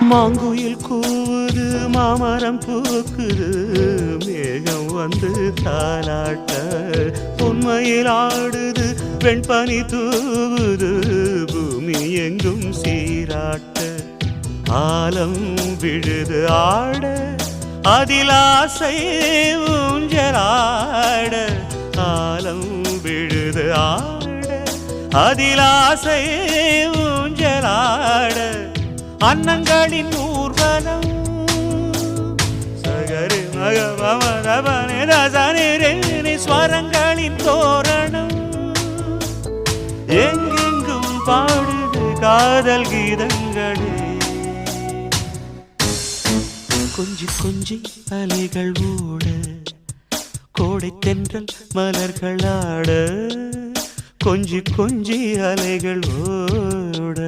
மாங்குயில் கூவுது மாமரம் பூக்குது மேகம் வந்து தாலாட்ட உண்மையில் ஆடுது வெண்பனி தூவுது பூமி எங்கும் சீராட்ட ஆலம் விழுது ஆட அதில் ஆசை ஊஞ்சலாட ஆலம் விழுது ஆட அதில் ஆசை ஊஞ்சலாட அன்னங்களின் ஊர்வலம் சகரி மகமரபனே ரசனி ஸ்வரங்களின் தோரணம் எங்கெங்கும் பாடுது காதல் கீதங்களே கொஞ்சி கொஞ்சி அலைகள் ஓட கோடை தென்றல் மலர்கள் ஆட கொஞ்சி கொஞ்சி அலைகள் ஓட